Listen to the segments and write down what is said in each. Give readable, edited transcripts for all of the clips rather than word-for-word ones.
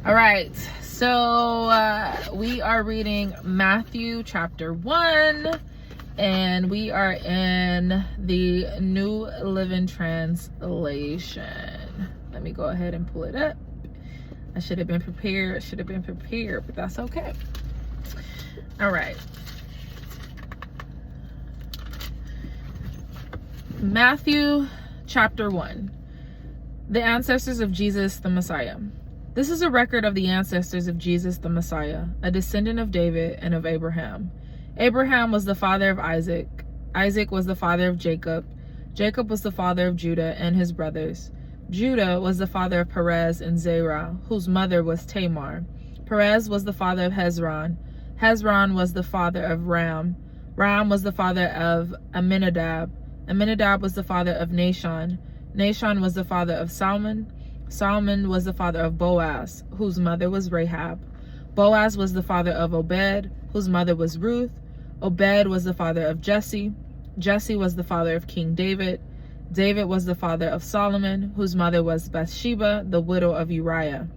All right, so we are reading Matthew chapter 1, and we are in the New Living Translation. Let me go ahead and pull it up. I should have been prepared, but that's okay. All right. Matthew chapter 1. The ancestors of Jesus the Messiah. This is a record of the ancestors of Jesus the Messiah, a descendant of David and of Abraham. Abraham was the father of Isaac. Isaac was the father of Jacob. Jacob was the father of Judah and his brothers. Judah was the father of Perez and Zerah, whose mother was Tamar. Perez was the father of Hezron. Hezron was the father of Ram. Ram was the father of Amminadab. Amminadab was the father of Nahshon. Nahshon was the father of Salmon. Salmon was the father of Boaz, whose mother was Rahab. Boaz was the father of Obed, whose mother was Ruth. Obed was the father of Jesse. Jesse was the father of King David. David was the father of Solomon, whose mother was Bathsheba, the widow of Uriah.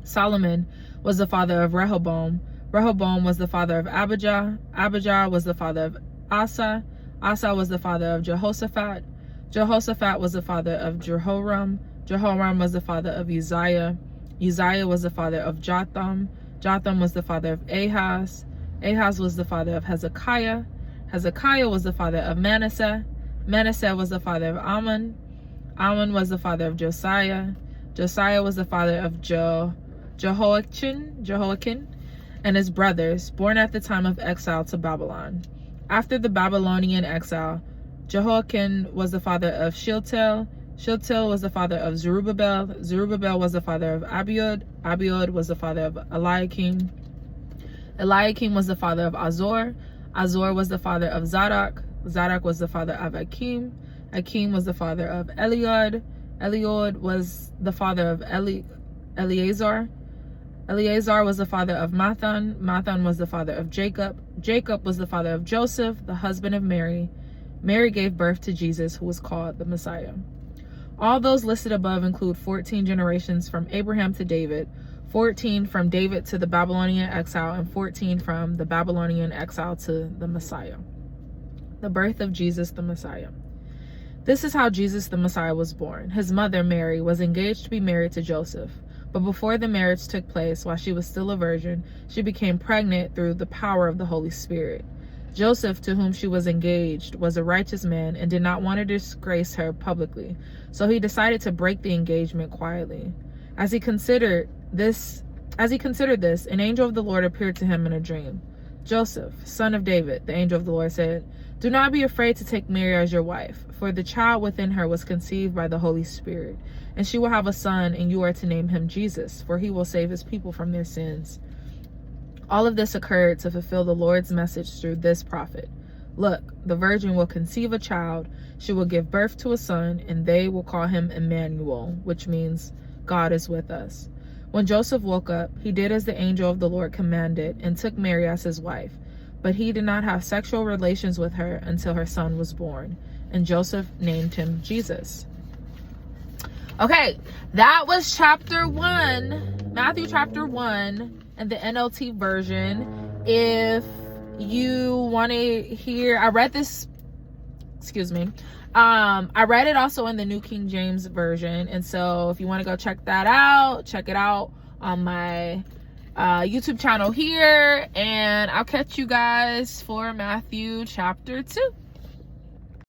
Solomon was the father of Rehoboam. Rehoboam was the father of Abijah. Abijah was the father of Asa. Asa was the father of Jehoshaphat. Jehoshaphat was the father of Jehoram. Jehoram was the father of Uzziah. Uzziah was the father of Jotham. Jotham was the father of Ahaz. Ahaz was the father of Hezekiah. Hezekiah was the father of Manasseh. Manasseh was the father of Ammon. Ammon was the father of Josiah. Josiah was the father of Jehoiachin and his brothers, born at the time of exile to Babylon. After the Babylonian exile, Jehoiachin was the father of Shealtiel. Shealtiel was the father of Zerubbabel. Zerubbabel was the father of Abiud. Abiud was the father of Eliakim. Eliakim was the father of Azor. Azor was the father of Zadok. Zadok was the father of Akim. Akim was the father of Eliud. Eliud was the father of Eleazar. Eleazar was the father of Mathan. Mathan was the father of Jacob. Jacob was the father of Joseph, the husband of Mary. Mary gave birth to Jesus, who was called the Messiah. All those listed above include 14 generations from Abraham to David, 14 from David to the Babylonian exile, and 14 from the Babylonian exile to the Messiah. The birth of Jesus the Messiah. This is how Jesus the Messiah was born. His mother, Mary, was engaged to be married to Joseph. But before the marriage took place, while she was still a virgin, she became pregnant through the power of the Holy Spirit. Joseph, to whom she was engaged, was a righteous man and did not want to disgrace her publicly, so he decided to break the engagement quietly. As he considered this, an angel of the Lord appeared to him in a dream. "Joseph, son of David," the angel of the Lord said, "do not be afraid to take Mary as your wife, for the child within her was conceived by the Holy Spirit, and she will have a son, and you are to name him Jesus, for he will save his people from their sins." All of this occurred to fulfill the Lord's message through this prophet. "Look, the virgin will conceive a child, she will give birth to a son, and they will call him Emmanuel," which means God is with us. When Joseph woke up, he did as the angel of the Lord commanded and took Mary as his wife. But he did not have sexual relations with her until her son was born, and Joseph named him Jesus. Okay, that was chapter 1, Matthew chapter 1, and the NLT version. If you want to hear, I read this, I read it also in the New King James version, and so if you want to go check that out, check it out on my YouTube channel here, and I'll catch you guys for Matthew chapter 2.